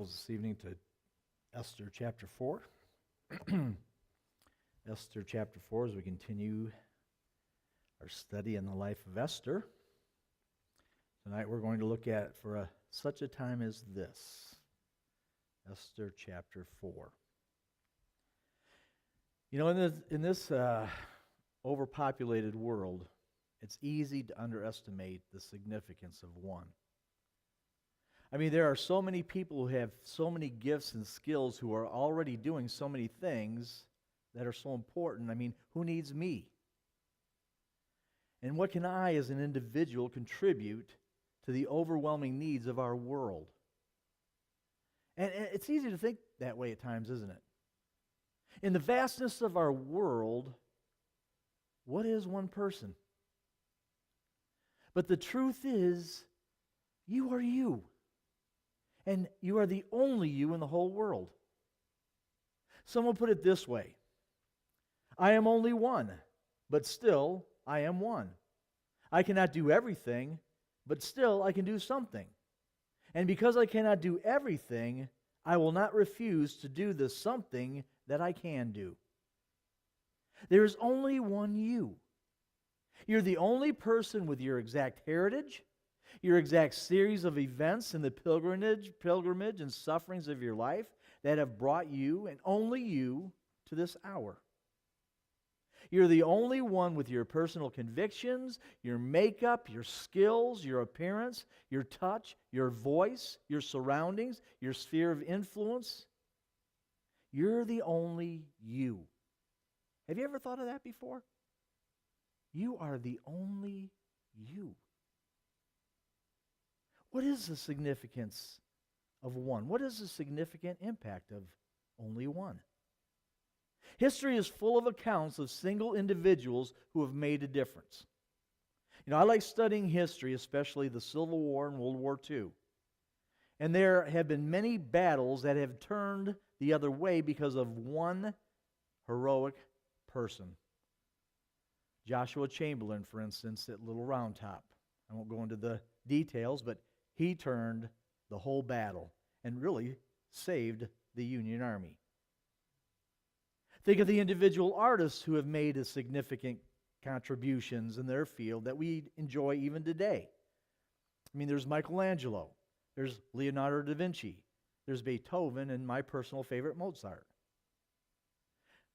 Bibles this evening to Esther chapter 4. Esther chapter 4 as we continue our study in the life of Esther. Tonight we're going to look at such a time as this. Esther chapter 4. You know, in this overpopulated world, it's easy to underestimate the significance of one. I mean, there are so many people who have so many gifts and skills who are already doing so many things that are so important. I mean, who needs me? And what can I as an individual contribute to the overwhelming needs of our world? And it's easy to think that way at times, isn't it? In the vastness of our world, what is one person? But the truth is, you are you. And you are the only you in the whole world. Some will put it this way: I am only one, but still I am one. I cannot do everything, but still I can do something. And because I cannot do everything, I will not refuse to do the something that I can do. There is only one you. You're the only person with your exact heritage, your exact series of events in the pilgrimage and sufferings of your life that have brought you, and only you, to this hour. You're the only one with your personal convictions, your makeup, your skills, your appearance, your touch, your voice, your surroundings, your sphere of influence. You're the only you. Have you ever thought of that before? You are the only you. What is the significance of one? What is the significant impact of only one? History is full of accounts of single individuals who have made a difference. You know, I like studying history, especially the Civil War and World War II. And there have been many battles that have turned the other way because of one heroic person. Joshua Chamberlain, for instance, at Little Round Top. I won't go into the details, but he turned the whole battle and really saved the Union Army. Think of the individual artists who have made a significant contributions in their field that we enjoy even today. I mean, there's Michelangelo, there's Leonardo da Vinci, there's Beethoven, and my personal favorite, Mozart.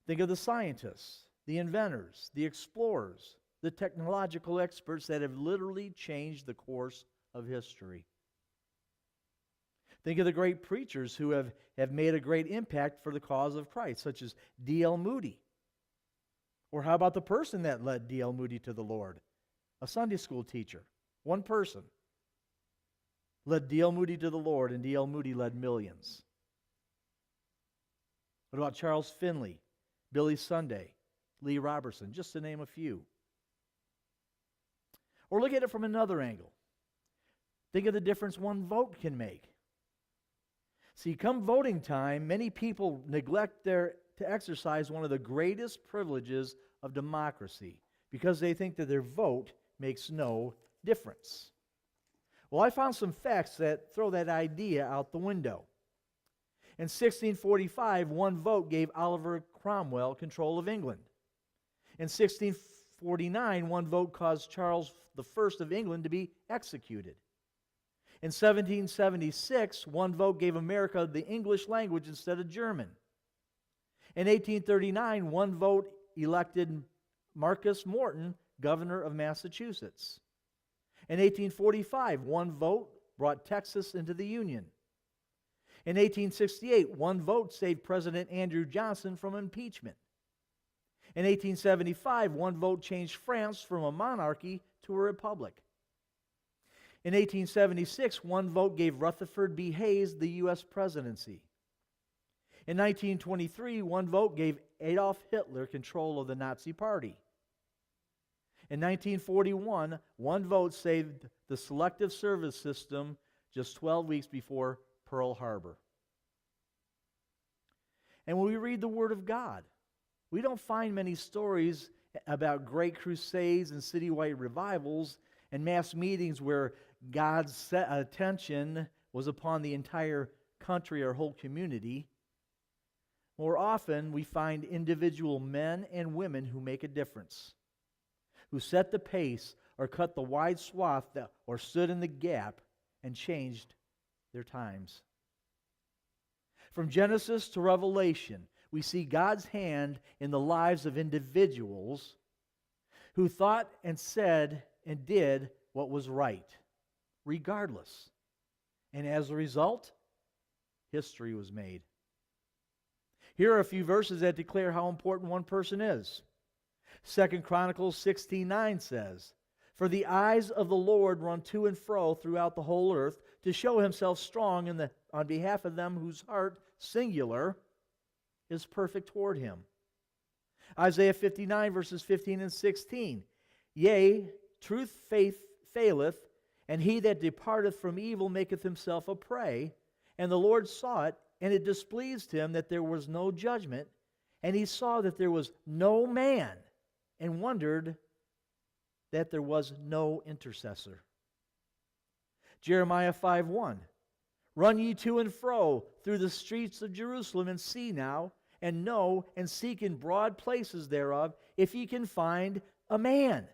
Think of the scientists, the inventors, the explorers, the technological experts that have literally changed the course of history. Think of the great preachers who have made a great impact for the cause of Christ, such as D.L. Moody. Or how about the person that led D.L. Moody to the Lord? A Sunday school teacher. One person led D.L. Moody to the Lord, and D.L. Moody led millions. What about Charles Finley, Billy Sunday, Lee Robertson, just to name a few? Or look at it from another angle. Think of the difference one vote can make. See, come voting time, many people neglect to exercise one of the greatest privileges of democracy because they think that their vote makes no difference. Well, I found some facts that throw that idea out the window. In 1645, one vote gave Oliver Cromwell control of England. In 1649, one vote caused Charles I of England to be executed. In 1776, one vote gave America the English language instead of German. In 1839, one vote elected Marcus Morton governor of Massachusetts. In 1845, one vote brought Texas into the Union. In 1868, one vote saved President Andrew Johnson from impeachment. In 1875, one vote changed France from a monarchy to a republic. In 1876, one vote gave Rutherford B. Hayes the U.S. presidency. In 1923, one vote gave Adolf Hitler control of the Nazi Party. In 1941, one vote saved the Selective Service System just 12 weeks before Pearl Harbor. And when we read the Word of God, we don't find many stories about great crusades and citywide revivals and mass meetings where God's attention was upon the entire country or whole community, more often we find individual men and women who make a difference, who set the pace or cut the wide swath or stood in the gap and changed their times. From Genesis to Revelation, we see God's hand in the lives of individuals who thought and said and did what was right, regardless. And as a result, history was made. Here are a few verses that declare how important one person is. 2 Chronicles 16:9 says, "For the eyes of the Lord run to and fro throughout the whole earth, to show himself strong on behalf of them whose heart, singular, is perfect toward him." Isaiah 59 verses 15 and 16, "Yea, truth faileth, and he that departeth from evil maketh himself a prey. And the Lord saw it, and it displeased him that there was no judgment, and he saw that there was no man, and wondered that there was no intercessor." Jeremiah 5:1, "Run ye to and fro through the streets of Jerusalem, and see now, and know, and seek in broad places thereof, if ye can find a man.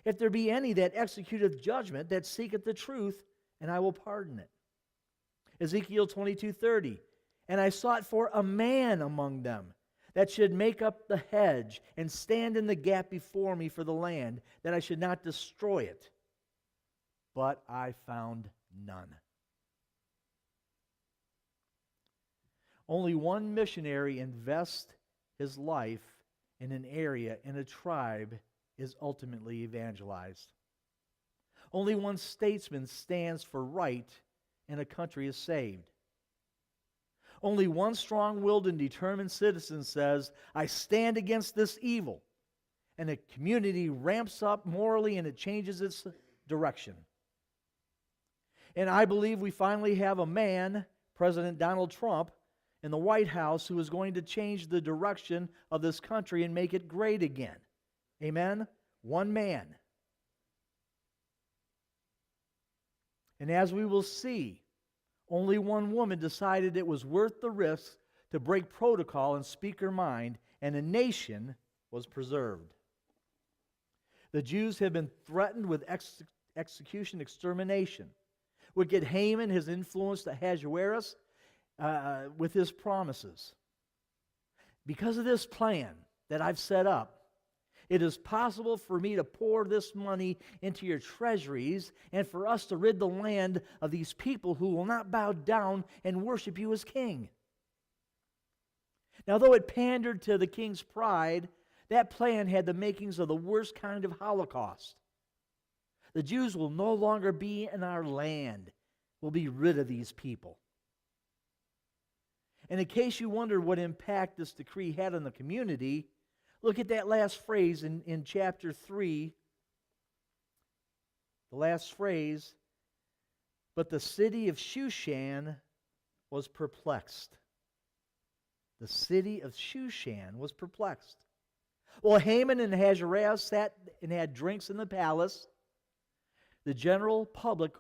If there be any that executeth judgment, that seeketh the truth, and I will pardon it." Ezekiel 22:30, "And I sought for a man among them, that should make up the hedge, and stand in the gap before me for the land, that I should not destroy it. But I found none." Only one missionary invests his life in an area, in a tribe, is ultimately evangelized. Only one statesman stands for right, and a country is saved. Only one strong-willed and determined citizen says, "I stand against this evil," and a community ramps up morally and it changes its direction. And I believe we finally have a man, President Donald Trump, in the White House who is going to change the direction of this country and make it great again. Amen? One man. And as we will see, only one woman decided it was worth the risk to break protocol and speak her mind, and a nation was preserved. The Jews have been threatened with execution, extermination. Wicked Haman has influenced Ahasuerus with his promises. Because of this plan that I've set up, it is possible for me to pour this money into your treasuries and for us to rid the land of these people who will not bow down and worship you as king. Now, though it pandered to the king's pride, that plan had the makings of the worst kind of Holocaust. The Jews will no longer be in our land. We'll be rid of these people. And in case you wonder what impact this decree had on the community, look at that last phrase in chapter 3. The last phrase, "But the city of Shushan was perplexed." The city of Shushan was perplexed. Well, Haman and Ahasuerus sat and had drinks in the palace. The general public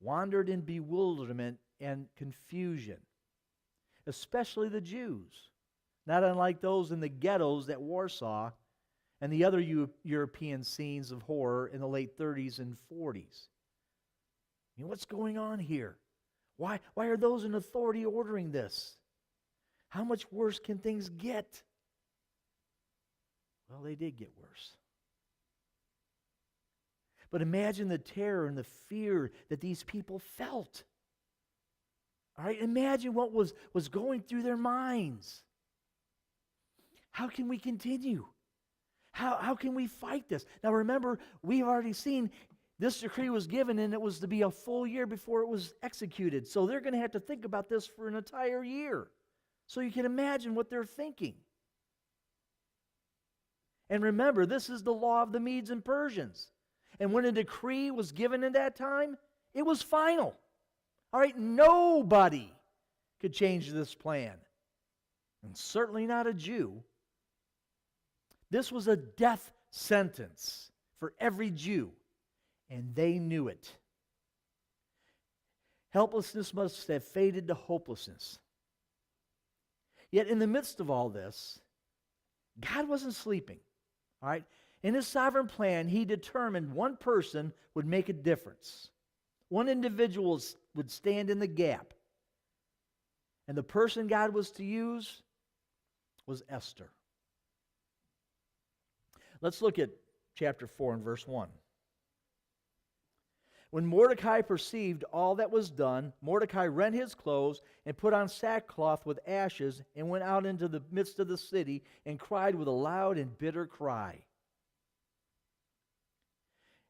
wandered in bewilderment and confusion, especially the Jews, not unlike those in the ghettos at Warsaw and the other European scenes of horror in the late 30s and 40s. What's going on here? Why are those in authority ordering this? How much worse can things get? Well, they did get worse. But imagine the terror and the fear that these people felt. All right, imagine what was going through their minds. How can we continue? How can we fight this? Now remember, we've already seen this decree was given and it was to be a full year before it was executed. So they're going to have to think about this for an entire year. So you can imagine what they're thinking. And remember, this is the law of the Medes and Persians. And when a decree was given in that time, it was final. All right, nobody could change this plan. And certainly not a Jew. This was a death sentence for every Jew. And they knew it. Helplessness must have faded to hopelessness. Yet in the midst of all this, God wasn't sleeping. All right? In his sovereign plan, he determined one person would make a difference. One individual would stand in the gap. And the person God was to use was Esther. Let's look at chapter 4 and verse 1. When Mordecai perceived all that was done, Mordecai rent his clothes and put on sackcloth with ashes and went out into the midst of the city and cried with a loud and bitter cry.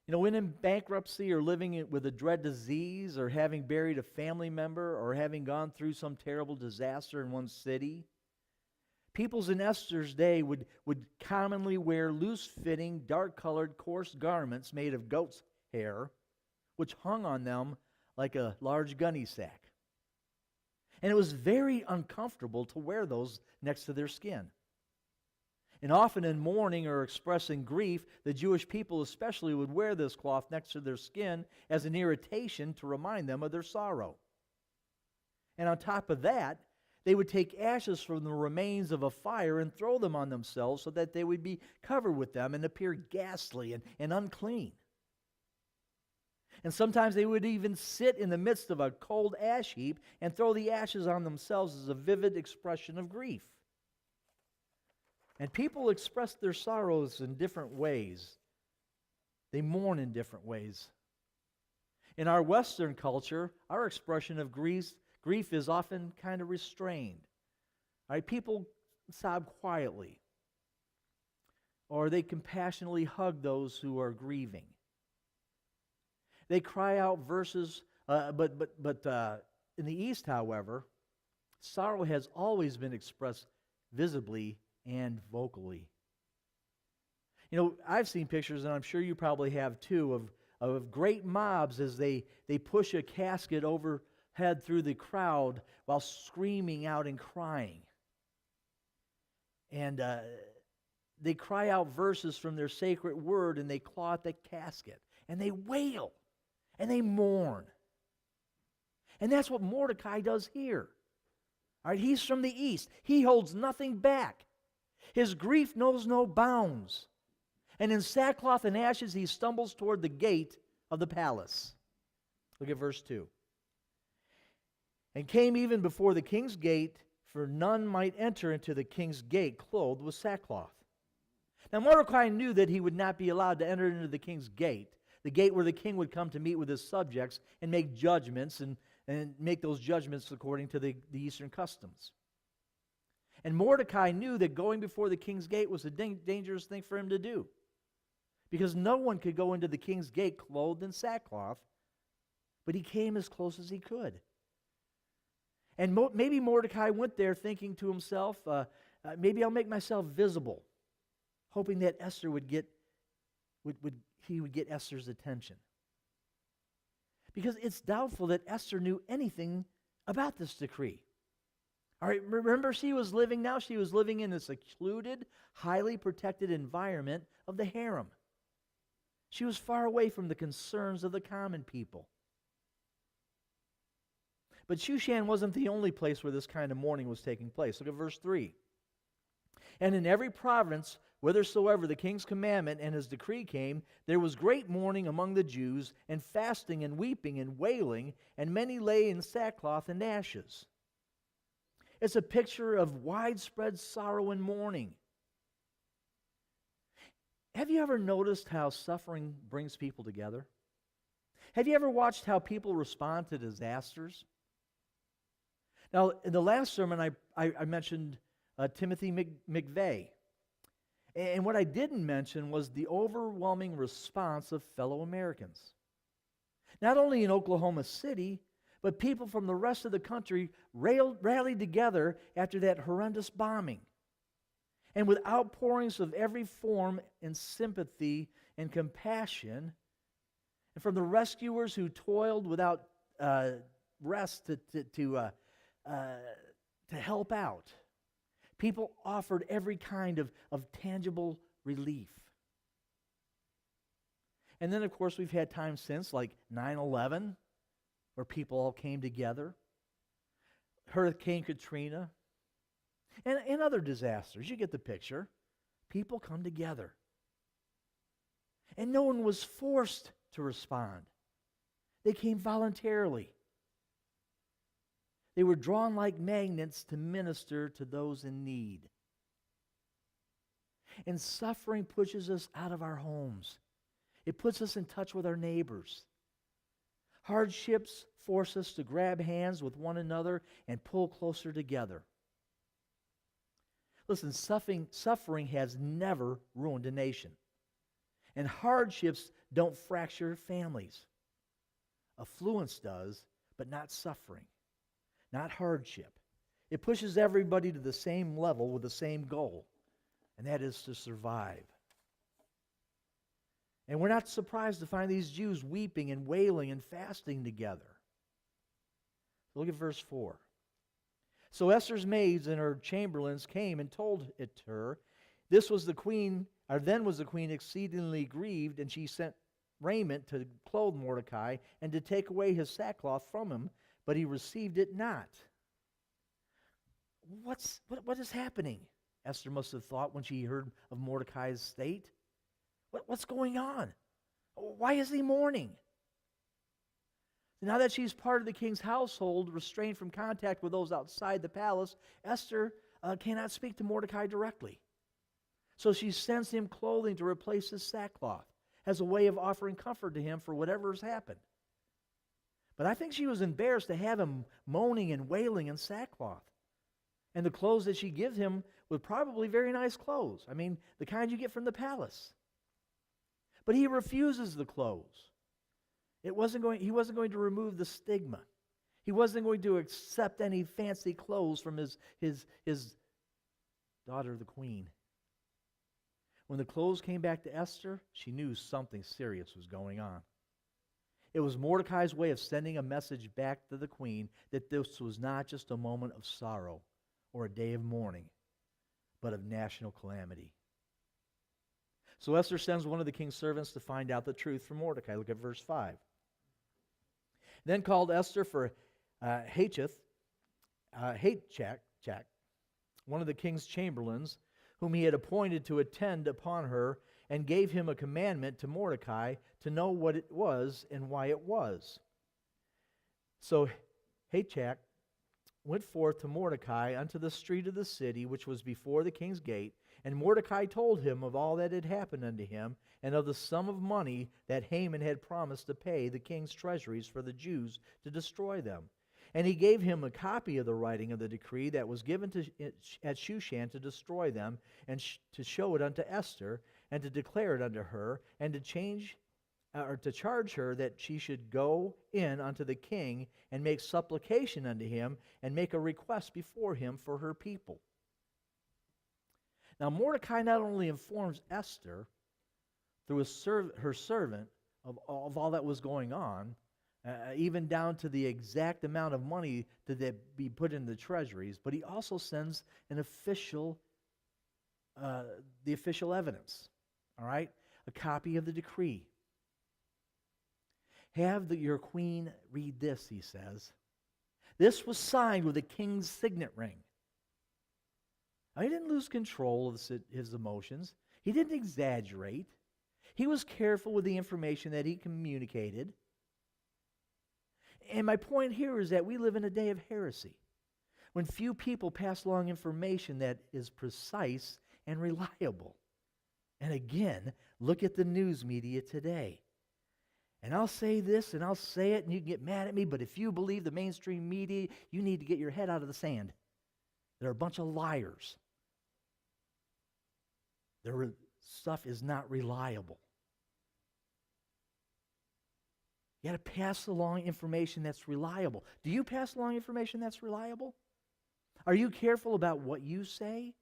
You know, when in bankruptcy or living with a dread disease or having buried a family member or having gone through some terrible disaster in one city, peoples in Esther's day would commonly wear loose-fitting, dark-colored, coarse garments made of goat's hair, which hung on them like a large gunny sack. And it was very uncomfortable to wear those next to their skin. And often in mourning or expressing grief, the Jewish people especially would wear this cloth next to their skin as an irritation to remind them of their sorrow. And on top of that, they would take ashes from the remains of a fire and throw them on themselves so that they would be covered with them and appear ghastly and unclean. And sometimes they would even sit in the midst of a cold ash heap and throw the ashes on themselves as a vivid expression of grief. And people express their sorrows in different ways. They mourn in different ways. In our Western culture, our expression of grief is often kind of restrained. Right? People sob quietly, or they compassionately hug those who are grieving. They cry out verses, but in the East, however, sorrow has always been expressed visibly and vocally. You know, I've seen pictures, and I'm sure you probably have too, of great mobs as they push a casket overhead through the crowd while screaming out and crying. And they cry out verses from their sacred word, and they claw at the casket, and they wail. And they mourn. And that's what Mordecai does here. All right, he's from the east. He holds nothing back. His grief knows no bounds. And in sackcloth and ashes, he stumbles toward the gate of the palace. Look at verse 2. And came even before the king's gate, for none might enter into the king's gate clothed with sackcloth. Now Mordecai knew that he would not be allowed to enter into the king's gate, the gate where the king would come to meet with his subjects and make judgments and make those judgments according to the Eastern customs. And Mordecai knew that going before the king's gate was a dangerous thing for him to do, because no one could go into the king's gate clothed in sackcloth, but he came as close as he could. And maybe Mordecai went there thinking to himself, maybe I'll make myself visible, hoping that Esther would get Esther's attention. Because it's doubtful that Esther knew anything about this decree. All right, remember she was living in a secluded, highly protected environment of the harem. She was far away from the concerns of the common people. But Shushan wasn't the only place where this kind of mourning was taking place. Look at verse 3. And in every province, whithersoever the king's commandment and his decree came, there was great mourning among the Jews, and fasting and weeping and wailing, and many lay in sackcloth and ashes. It's a picture of widespread sorrow and mourning. Have you ever noticed how suffering brings people together? Have you ever watched how people respond to disasters? Now, in the last sermon, I mentioned Timothy McVeigh. And what I didn't mention was the overwhelming response of fellow Americans. Not only in Oklahoma City, but people from the rest of the country rallied together after that horrendous bombing. And with outpourings of every form and sympathy and compassion, and from the rescuers who toiled without rest to help out, people offered every kind of tangible relief. And then, of course, we've had times since, like 9/11, where people all came together. Hurricane Katrina, and other disasters. You get the picture. People come together. And no one was forced to respond. They came voluntarily. They were drawn like magnets to minister to those in need. And suffering pushes us out of our homes. It puts us in touch with our neighbors. Hardships force us to grab hands with one another and pull closer together. Listen, suffering has never ruined a nation. And hardships don't fracture families. Affluence does, but not suffering, not hardship. It pushes everybody to the same level with the same goal, and that is to survive. And we're not surprised to find these Jews weeping and wailing and fasting together. Look at verse 4. So Esther's maids and her chamberlains came and told it to her. Then was the queen exceedingly grieved, and she sent raiment to clothe Mordecai and to take away his sackcloth from him, but he received it not. What is happening? Esther must have thought when she heard of Mordecai's state. What's going on? Why is he mourning? Now that she's part of the king's household, restrained from contact with those outside the palace, Esther cannot speak to Mordecai directly. So she sends him clothing to replace his sackcloth as a way of offering comfort to him for whatever has happened. But I think she was embarrassed to have him moaning and wailing in sackcloth. And the clothes that she gives him were probably very nice clothes. I mean, the kind you get from the palace. But he refuses the clothes. He wasn't going to remove the stigma. He wasn't going to accept any fancy clothes from his daughter, the queen. When the clothes came back to Esther, she knew something serious was going on. It was Mordecai's way of sending a message back to the queen that this was not just a moment of sorrow or a day of mourning, but of national calamity. So Esther sends one of the king's servants to find out the truth from Mordecai. Look at verse 5. Then called Esther for Hathach, one of the king's chamberlains, whom he had appointed to attend upon her, and gave him a commandment to Mordecai to know what it was and why it was. So Hathach went forth to Mordecai unto the street of the city, which was before the king's gate, and Mordecai told him of all that had happened unto him, and of the sum of money that Haman had promised to pay the king's treasuries for the Jews to destroy them. And he gave him a copy of the writing of the decree that was given at Shushan to destroy them, and to show it unto Esther, and to declare it unto her, and to charge her that she should go in unto the king and make supplication unto him, and make a request before him for her people. Now Mordecai not only informs Esther through her servant of all that was going on, even down to the exact amount of money that be put in the treasuries, but he also sends an official, the official evidence, all right? A copy of the decree. Have your queen read this, he says. This was signed with the king's signet ring. Now, he didn't lose control of his emotions. He didn't exaggerate. He was careful with the information that he communicated. And my point here is that we live in a day of heresy, when few people pass along information that is precise and reliable. And again, look at the news media today. And I'll say this and I'll say it and you can get mad at me, but if you believe the mainstream media, you need to get your head out of the sand. They're a bunch of liars. Their stuff is not reliable. You got to pass along information that's reliable. Do you pass along information that's reliable? Are you careful about what you say?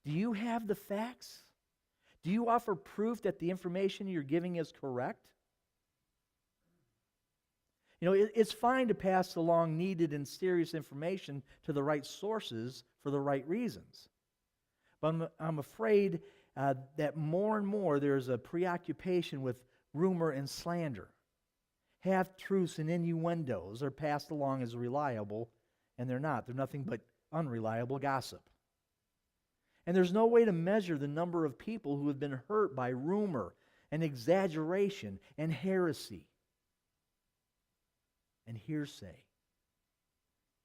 Do you have the facts? Do you offer proof that the information you're giving is correct? You know, it's fine to pass along needed and serious information to the right sources for the right reasons. But I'm afraid that more and more there's a preoccupation with rumor and slander. half-truths and innuendos are passed along as reliable, and they're not. They're nothing but unreliable gossip. And there's no way to measure the number of people who have been hurt by rumor and exaggeration and heresy and hearsay.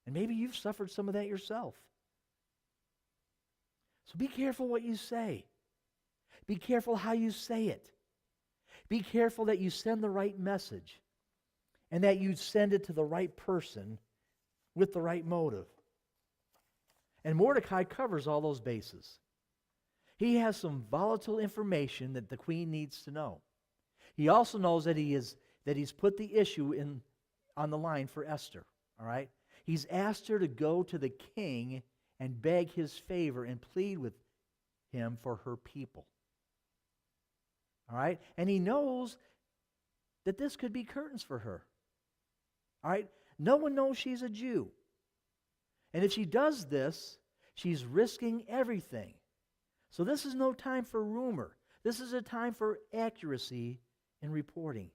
And maybe you've suffered some of that yourself. So be careful what you say. Be careful how you say it. Be careful that you send the right message and that you send it to the right person with the right motive. And Mordecai covers all those bases. He has some volatile information that the queen needs to know. He also knows that he's put the issue on the line for Esther. All right? He's asked her to go to the king and beg his favor and plead with him for her people. All right? And he knows that this could be curtains for her. All right? No one knows she's a Jew. And if she does this, she's risking everything. So this is no time for rumor. This is a time for accuracy in reporting.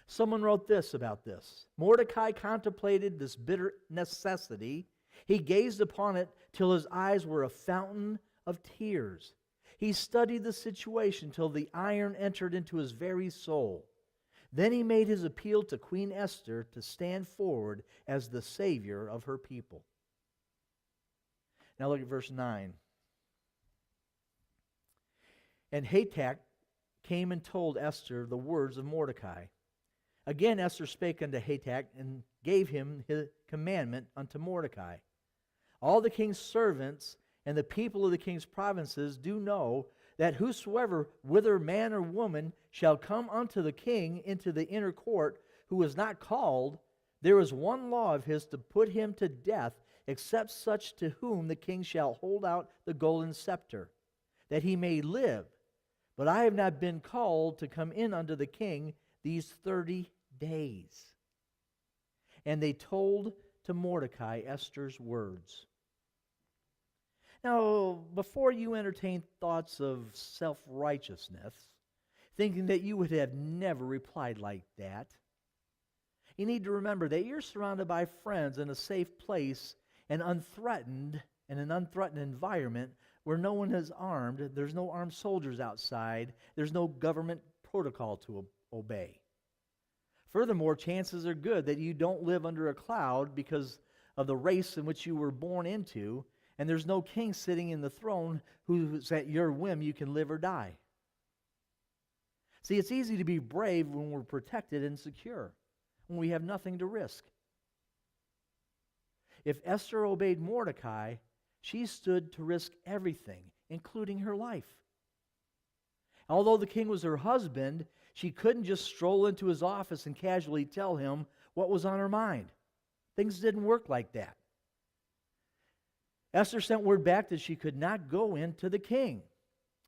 Someone wrote this about this. Mordecai contemplated this bitter necessity. He gazed upon it till his eyes were a fountain of tears. He studied the situation till the iron entered into his very soul. Then he made his appeal to Queen Esther to stand forward as the savior of her people. Now look at verse 9. And Hatak came and told Esther the words of Mordecai. Again Esther spake unto Hatak and gave him his commandment unto Mordecai. All the king's servants and the people of the king's provinces do know that whosoever, whether man or woman, shall come unto the king into the inner court, who is not called, there is one law of his to put him to death, except such to whom the king shall hold out the golden scepter, that he may live. But I have not been called to come in unto the king these 30 days. And they told to Mordecai Esther's words. Now, before you entertain thoughts of self-righteousness, thinking that you would have never replied like that, you need to remember that you're surrounded by friends in a safe place and unthreatened, in an unthreatened environment where no one is armed, there's no armed soldiers outside, there's no government protocol to obey. Furthermore, chances are good that you don't live under a cloud because of the race in which you were born into, and there's no king sitting in the throne who's at your whim you can live or die. See, it's easy to be brave when we're protected and secure, when we have nothing to risk. If Esther obeyed Mordecai, she stood to risk everything, including her life. Although the king was her husband, she couldn't just stroll into his office and casually tell him what was on her mind. Things didn't work like that. Esther sent word back that she could not go in to the king.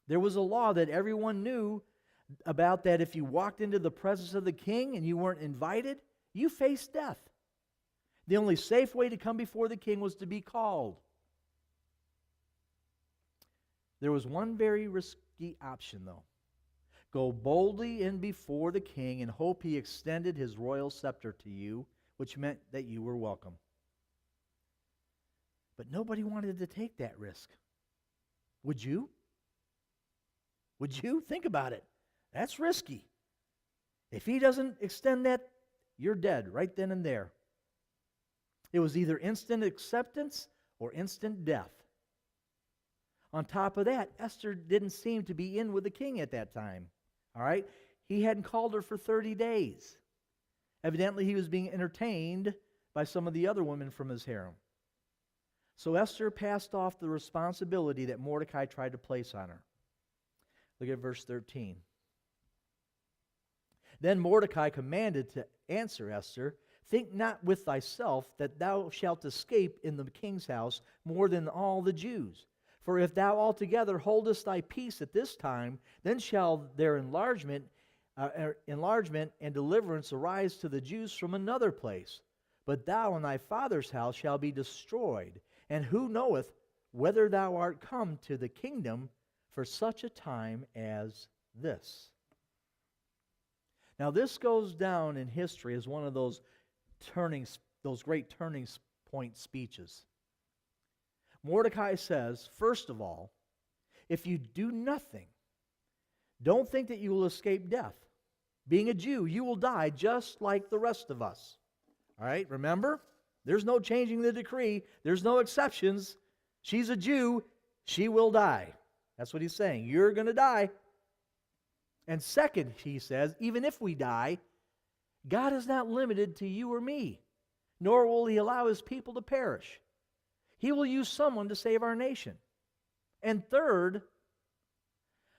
There was a law that everyone knew about, that if you walked into the presence of the king and you weren't invited, you faced death. The only safe way to come before the king was to be called. There was one very risky option, though. Go boldly in before the king and hope he extended his royal scepter to you, which meant that you were welcome. But nobody wanted to take that risk. Would you? Would you? Think about it. That's risky. If he doesn't extend that, you're dead right then and there. It was either instant acceptance or instant death. On top of that, Esther didn't seem to be in with the king at that time. All right? He hadn't called her for 30 days. Evidently, he was being entertained by some of the other women from his harem. So Esther passed off the responsibility that Mordecai tried to place on her. Look at verse 13. Then Mordecai commanded to answer Esther, think not with thyself that thou shalt escape in the king's house more than all the Jews. For if thou altogether holdest thy peace at this time, then shall their enlargement and deliverance arise to the Jews from another place. But thou and thy father's house shall be destroyed. And who knoweth whether thou art come to the kingdom for such a time as this? Now, this goes down in history as one of those great turning point speeches. Mordecai says, first of all, if you do nothing, don't think that you will escape death. Being a Jew, you will die just like the rest of us. All right, remember? There's no changing the decree. There's no exceptions. She's a Jew. She will die. That's what he's saying. You're going to die. And second, he says, even if we die, God is not limited to you or me, nor will he allow his people to perish. He will use someone to save our nation. And third,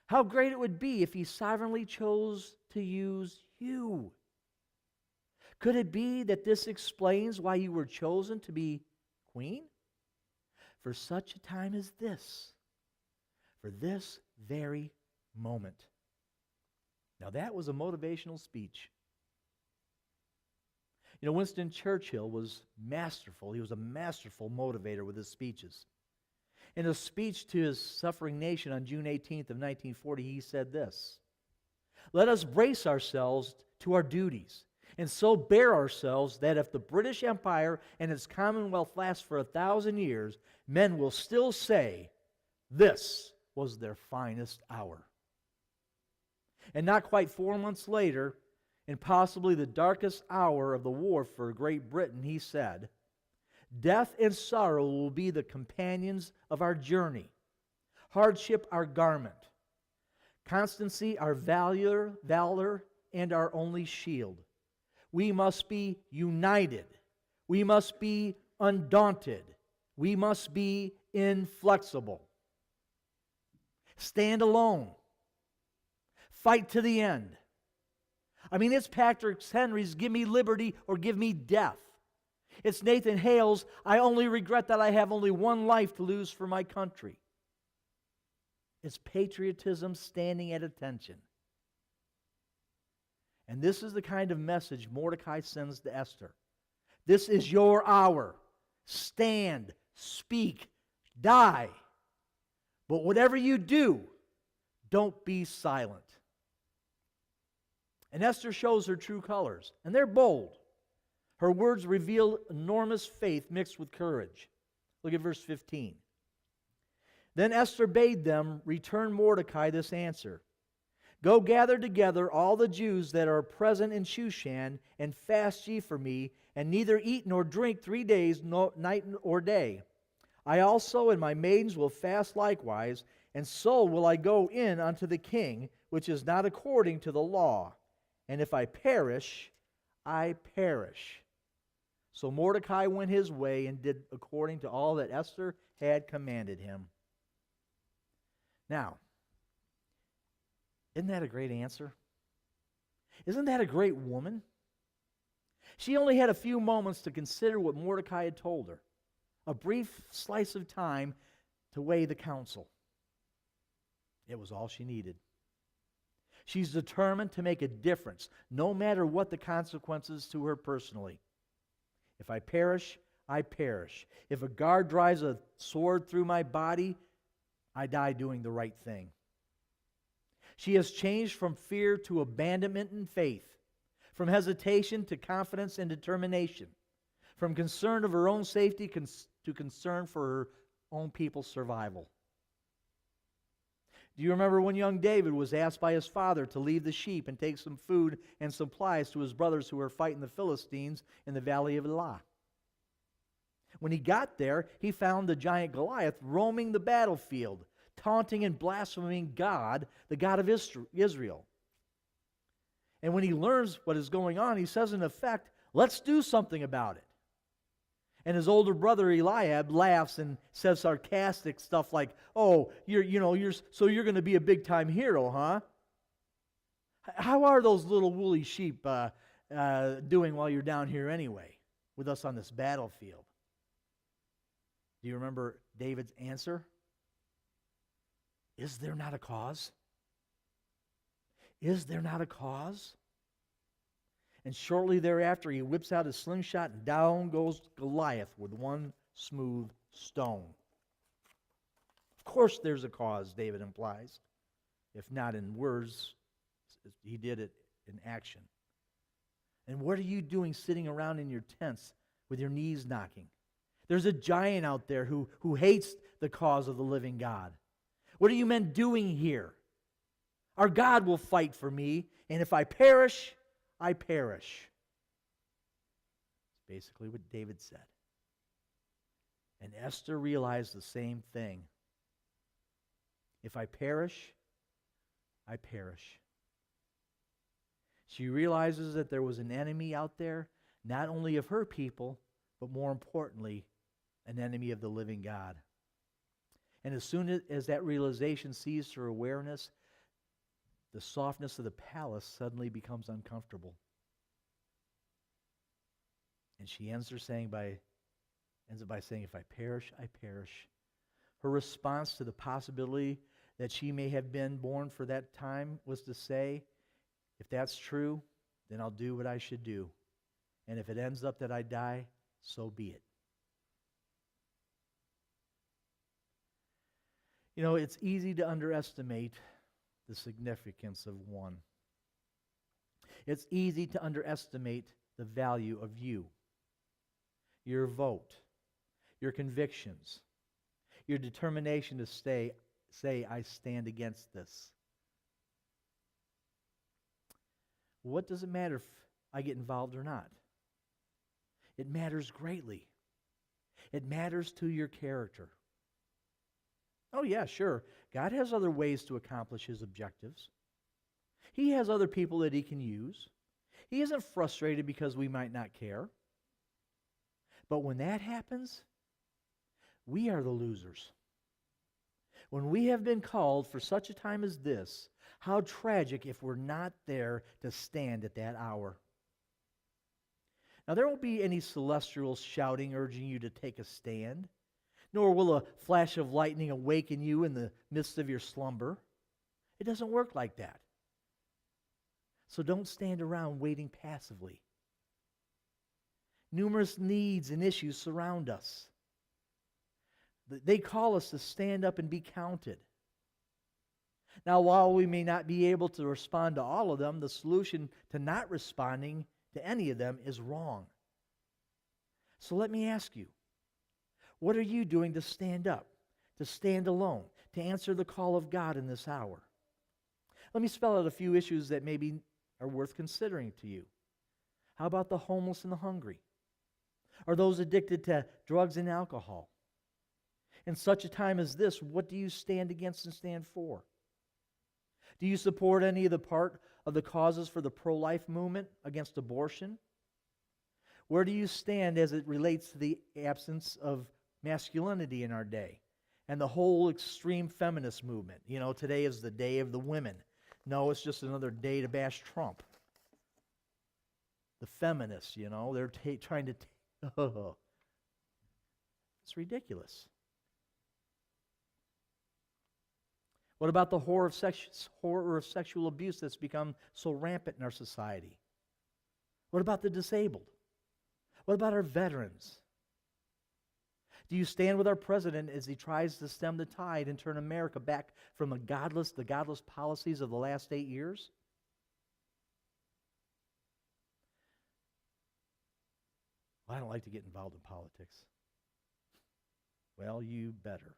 how great it would be if he sovereignly chose to use you. Could it be that this explains why you were chosen to be queen? For such a time as this, for this very moment. Now that was a motivational speech. You know, Winston Churchill was masterful. He was a masterful motivator with his speeches. In a speech to his suffering nation on June 18th of 1940, he said this: "Let us brace ourselves to our duties, and so bear ourselves that if the British Empire and its Commonwealth last for 1,000 years, men will still say, this was their finest hour." And not quite 4 months later, in possibly the darkest hour of the war for Great Britain, he said, "Death and sorrow will be the companions of our journey, hardship our garment, constancy our valor and our only shield. We must be united. We must be undaunted. We must be inflexible. Stand alone. Fight to the end." I mean, it's Patrick Henry's "Give me liberty or give me death." It's Nathan Hale's "I only regret that I have only one life to lose for my country." It's patriotism standing at attention. And this is the kind of message Mordecai sends to Esther. This is your hour. Stand, speak, die. But whatever you do, don't be silent. And Esther shows her true colors, and they're bold. Her words reveal enormous faith mixed with courage. Look at verse 15. Then Esther bade them return Mordecai this answer: "Go gather together all the Jews that are present in Shushan, and fast ye for me, and neither eat nor drink 3 days, night or day. I also and my maidens will fast likewise, and so will I go in unto the king, which is not according to the law. And if I perish, I perish." So Mordecai went his way and did according to all that Esther had commanded him. Now, isn't that a great answer? Isn't that a great woman? She only had a few moments to consider what Mordecai had told her, a brief slice of time to weigh the counsel. It was all she needed. She's determined to make a difference, no matter what the consequences to her personally. If I perish, I perish. If a guard drives a sword through my body, I die doing the right thing. She has changed from fear to abandonment and faith, from hesitation to confidence and determination, from concern of her own safety to concern for her own people's survival. Do you remember when young David was asked by his father to leave the sheep and take some food and supplies to his brothers who were fighting the Philistines in the valley of Elah? When he got there, he found the giant Goliath roaming the battlefield, taunting and blaspheming God, the God of Israel. And when he learns what is going on, he says in effect, "Let's do something about it." And his older brother Eliab laughs and says sarcastic stuff like, "Oh, you're going to be a big time hero, huh? How are those little woolly sheep doing while you're down here anyway, with us on this battlefield?" Do you remember David's answer? "Is there not a cause? Is there not a cause?" And shortly thereafter, he whips out his slingshot, and down goes Goliath with one smooth stone. Of course there's a cause, David implies. If not in words, he did it in action. And what are you doing sitting around in your tents with your knees knocking? There's a giant out there who hates the cause of the living God. What are you men doing here? Our God will fight for me, and if I perish, I perish. It's basically what David said. And Esther realized the same thing. If I perish, I perish. She realizes that there was an enemy out there, not only of her people, but more importantly, an enemy of the living God. And as soon as that realization seized her awareness, the softness of the palace suddenly becomes uncomfortable. And she ends up by saying, if I perish, I perish. Her response to the possibility that she may have been born for that time was to say, if that's true, then I'll do what I should do. And if it ends up that I die, so be it. You know, it's easy to underestimate the significance of one. It's easy to underestimate the value of you, your vote, your convictions, your determination to say, I stand against this. What does it matter if I get involved or not? It matters greatly. It matters to your character. Oh yeah, sure. God has other ways to accomplish His objectives. He has other people that He can use. He isn't frustrated because we might not care. But when that happens, we are the losers. When we have been called for such a time as this, how tragic if we're not there to stand at that hour. Now, there won't be any celestial shouting urging you to take a stand, nor will a flash of lightning awaken you in the midst of your slumber. It doesn't work like that. So don't stand around waiting passively. Numerous needs and issues surround us. They call us to stand up and be counted. Now, while we may not be able to respond to all of them, the solution to not responding to any of them is wrong. So let me ask you, what are you doing to stand up, to stand alone, to answer the call of God in this hour? Let me spell out a few issues that maybe are worth considering to you. How about the homeless and the hungry? Or those addicted to drugs and alcohol? In such a time as this, what do you stand against and stand for? Do you support any of the part of the causes for the pro-life movement against abortion? Where do you stand as it relates to the absence of masculinity in our day and the whole extreme feminist movement? You know, today is the day of the women. No, it's just another day to bash Trump. The feminists, you know, they're trying to... It's ridiculous. What about the horror of sexual abuse that's become so rampant in our society? What about the disabled? What about our veterans? Do you stand with our president as he tries to stem the tide and turn America back from the godless policies of the last 8 years? Well, I don't like to get involved in politics. Well, you better.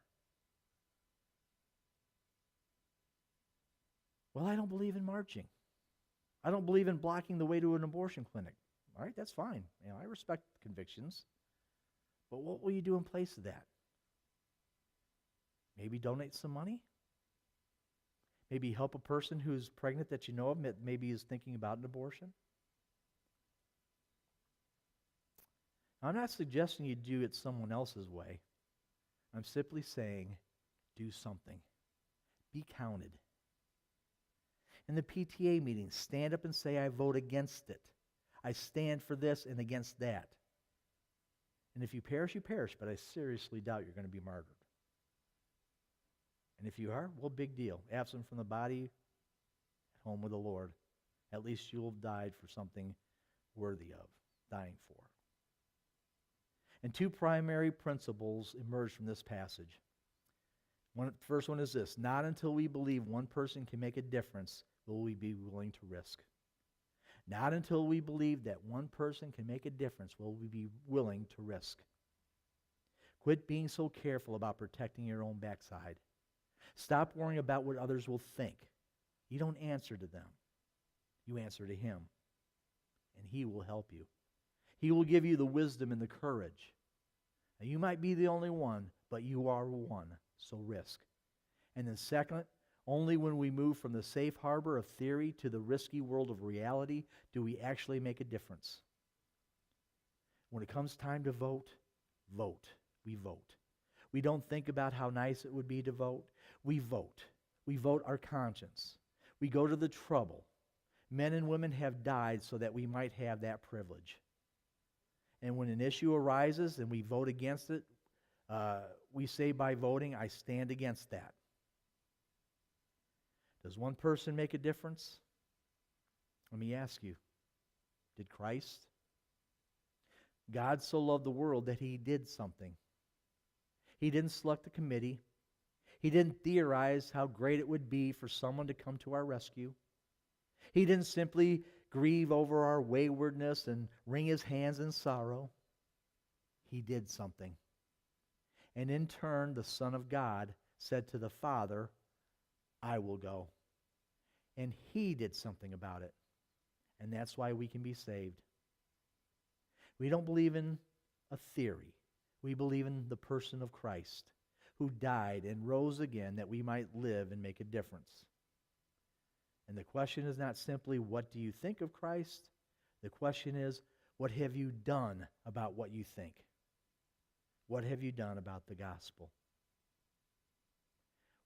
Well, I don't believe in marching. I don't believe in blocking the way to an abortion clinic. All right, that's fine. You know, I respect convictions. But what will you do in place of that? Maybe donate some money? Maybe help a person who's pregnant that you know of, that maybe is thinking about an abortion? I'm not suggesting you do it someone else's way. I'm simply saying, do something. Be counted. In the PTA meetings, stand up and say, I vote against it. I stand for this and against that. And if you perish, you perish, but I seriously doubt you're going to be martyred. And if you are, well, big deal. Absent from the body, at home with the Lord. At least you'll have died for something worthy of dying for. And two primary principles emerge from this passage. First one is this: not until we believe one person can make a difference will we be willing to risk. Not until we believe that one person can make a difference will we be willing to risk. Quit being so careful about protecting your own backside. Stop worrying about what others will think. You don't answer to them. You answer to Him. And He will help you. He will give you the wisdom and the courage. Now, you might be the only one, but you are one, so risk. And then second, only when we move from the safe harbor of theory to the risky world of reality do we actually make a difference. When it comes time to vote, vote. We vote. We don't think about how nice it would be to vote. We vote. We vote our conscience. We go to the trouble. Men and women have died so that we might have that privilege. And when an issue arises and we vote against it, we say by voting, I stand against that. Does one person make a difference? Let me ask you, did Christ? God so loved the world that He did something. He didn't select a committee. He didn't theorize how great it would be for someone to come to our rescue. He didn't simply grieve over our waywardness and wring His hands in sorrow. He did something. And in turn, the Son of God said to the Father, I will go. And He did something about it. And that's why we can be saved. We don't believe in a theory. We believe in the person of Christ, who died and rose again that we might live and make a difference. And the question is not simply, what do you think of Christ? The question is, what have you done about what you think? What have you done about the gospel?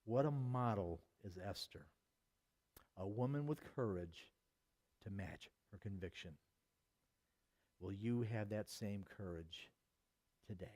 What a model is Esther, a woman with courage to match her conviction. Will you have that same courage today?